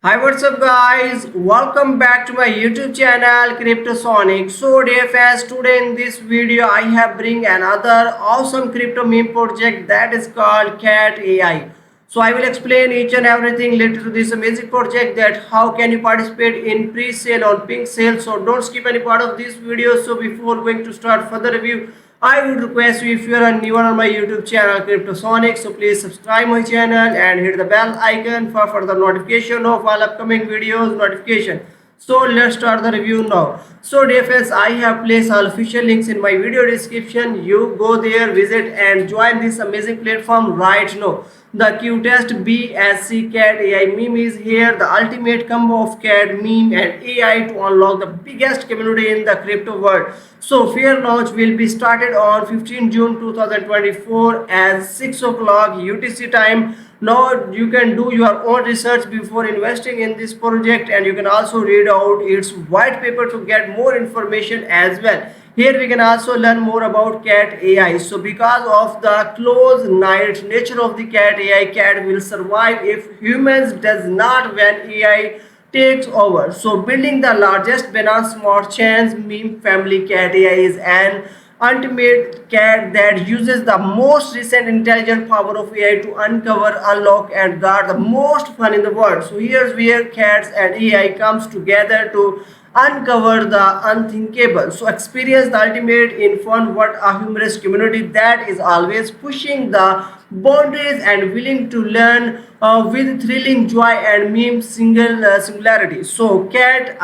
Hi, what's up, guys? Welcome back to my YouTube channel Cryptosonic. So, dear fans, today in this video, I have bring another awesome crypto meme project that is called Cat AI. So, I will explain each and everything related to this amazing project. That how can you participate in pre-sale on Pink Sale. So, don't skip any part of this video. So, before going to start further review, I would request you if you are new on my YouTube channel Cryptosonic, so please subscribe my channel and hit the bell icon for further notification of all upcoming videos notification. So let's start the review now. So dear friends, I have placed all official links in my video description. You go there, visit and join this amazing platform right now. The cutest BSC Cat AI meme is here, the ultimate combo of cat meme and AI to unlock the biggest community in the crypto world. So fair launch will be started on 15 June 2024 at 6 o'clock UTC time. Now you can do your own research before investing in this project, and you can also read out its white paper to get more information as well. Here we can also learn more about cat AI. So because of the close knit nature of the cat AI, cat will survive if humans does not when AI takes over. So building the largest Binance Smart Chains meme family, cat AI is an ultimate cat that uses the most recent intelligent power of AI to uncover, unlock and guard the most fun in the world. So here's where cats and AI comes together to uncover the unthinkable. So experience the ultimate in fun, what a humorous community that is always pushing the boundaries and willing to learn with thrilling joy and meme singularity. So cat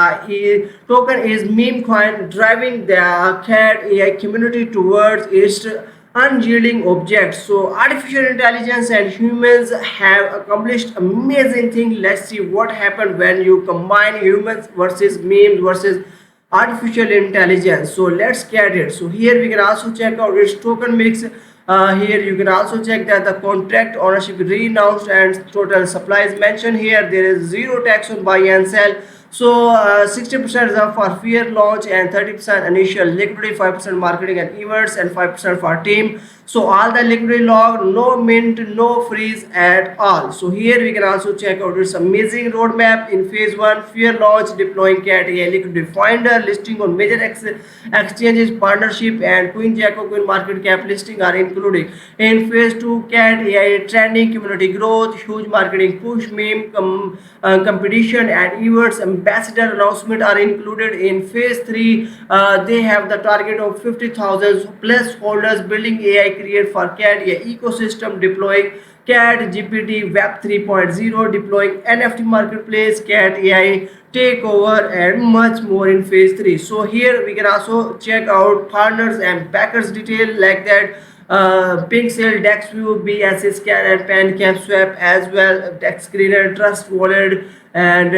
token is meme coin driving the cat AI community towards its unyielding objects. So artificial intelligence and humans have accomplished amazing things. Let's see what happened when you combine humans versus memes versus artificial intelligence. So let's get it. So here we can also check out its token mix. Here you can also check that the contract ownership renounced and total supply is mentioned here. There is zero tax on buy and sell. So 60% reserved for fair launch and 30% initial liquidity, 5% marketing and events, and 5% for team. So all the liquidity log, no mint, no freeze at all. So here we can also check out this amazing roadmap in phase 1, fair launch, deploying cat AI liquidity finder, listing on major exchanges, partnership and CoinGecko coin market cap listing are included. In phase 2, cat AI trending, community growth, huge marketing push, meme competition and events, ambassador announcement are included. In phase 3, they have the target of 50,000 plus holders, building AI create for cat AI ecosystem, deploying cat GPT web 3.0, deploying NFT marketplace, cat AI takeover and much more in phase 3. So here we can also check out partners and backers detail like that. Pink Sale, DexView, BSC Scan and PanCap Swap as well, Dex Screener, Trust Wallet, and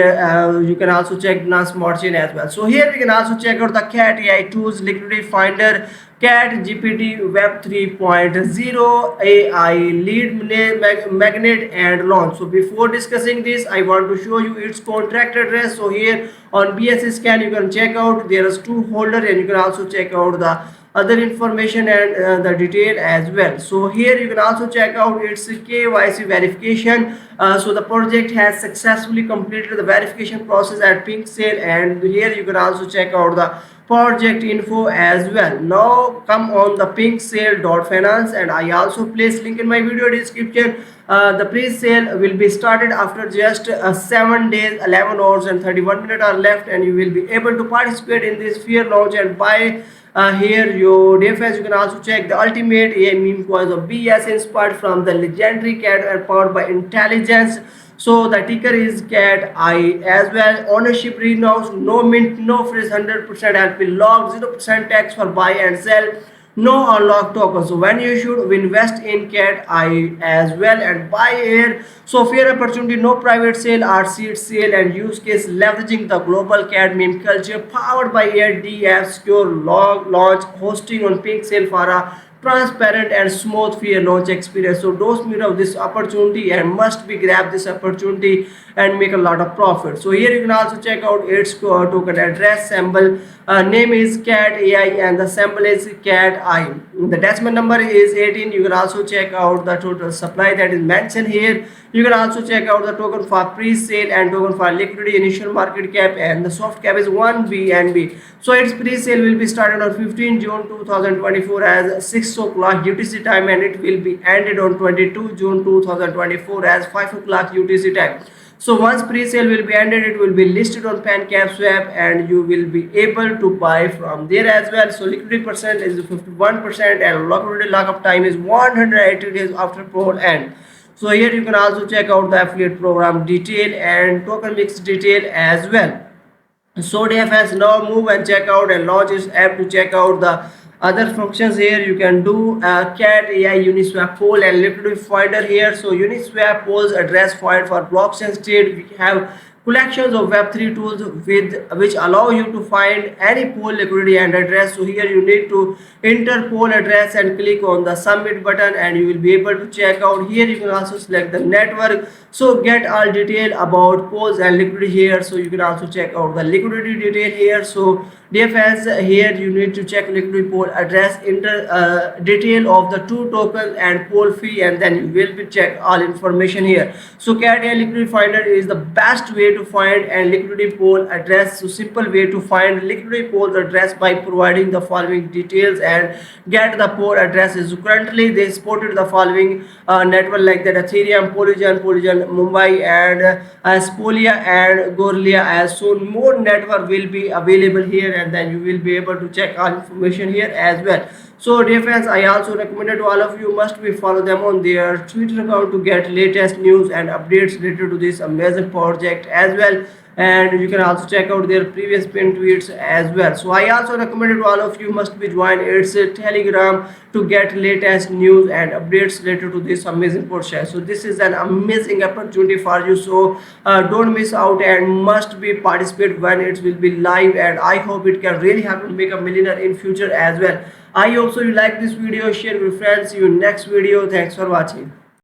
you can also check Nas Margin as well. So here we can also check out the Cat AI tools, Liquidity Finder, Cat GPT Web 3.0, AI lead magnet and launch. So before discussing this, I want to show you its contract address. So here on BSC Scan you can check out there is two holder, and you can also check out the other information and the detail as well. So here you can also check out its KYC verification. So the project has successfully completed the verification process at Pink Sale, and here you can also check out the project info as well. Now come on the pinksale.finance, and I also place link in my video description. The pre-sale will be started after just 7 days, 11 hours and 31 minutes are left, and you will be able to participate in this fair launch and buy here your DFS. You can also check the ultimate AI meme coins of BS inspired from the legendary cat and powered by intelligence. So the ticker is cat I as well. Ownership renounced, no mint, no freeze, 100% LP log, 0% tax for buy and sell, no unlock token. So when you should invest in cat I as well and buy here. So fair opportunity, no private sale or seed sale, and use case leveraging the global cat meme culture powered by AirDF secure log launch hosting on Pink Sale for a transparent and smooth fair launch experience. So don't miss out this opportunity and must be grab this opportunity and make a lot of profit. So here you can also check out its token address symbol. Name is cat AI and the symbol is cat I. the decimal number is 18. You can also check out the total supply that is mentioned here. You can also check out the token for pre-sale and token for liquidity, initial market cap, and the soft cap is 1 BNB. So its pre-sale will be started on 15 June 2024 as 6 o'clock UTC time, and it will be ended on 22 June 2024 as 5 o'clock UTC time. So once pre-sale will be ended, it will be listed on PancakeSwap and you will be able to buy from there as well. So liquidity percent is 51% and liquidity lockup time is 180 days after poll end. So here you can also check out the affiliate program detail and token mix detail as well. So DFS now move and check out and launch its app to check out the other functions here. You can do cat AI Uniswap poll and liquidity finder here. So Uniswap polls address find for blockchain state. We have collections of web3 tools with which allow you to find any poll liquidity and address. So here you need to enter poll address and click on the submit button and you will be able to check out. Here you can also select the network, so get all detail about polls and liquidity here. So you can also check out the liquidity detail here. So DFS here you need to check liquidity poll address, enter detail of the two tokens and poll fee, and then you will be check all information here. So cat AI liquidity finder is the best way to find and liquidity poll address. So simple way to find liquidity poll address by providing the following details and get the poll addresses. So currently they supported the following network like that: Ethereum, Polygon, Mumbai, and Spolia and Gorlia. As soon more network will be available here, and then you will be able to check all information here as well. So dear friends, I also recommended to all of you must be follow them on their Twitter account to get latest news and updates related to this amazing project as well. And you can also check out their previous pinned tweets as well. So I also recommended to all of you must be join its Telegram to get latest news and updates related to this amazing project. So this is an amazing opportunity for you. So don't miss out and must be participate when it will be live. And I hope it can really help you make a millionaire in future as well. I hope so you like this video. Share with friends. See you in next video. Thanks for watching.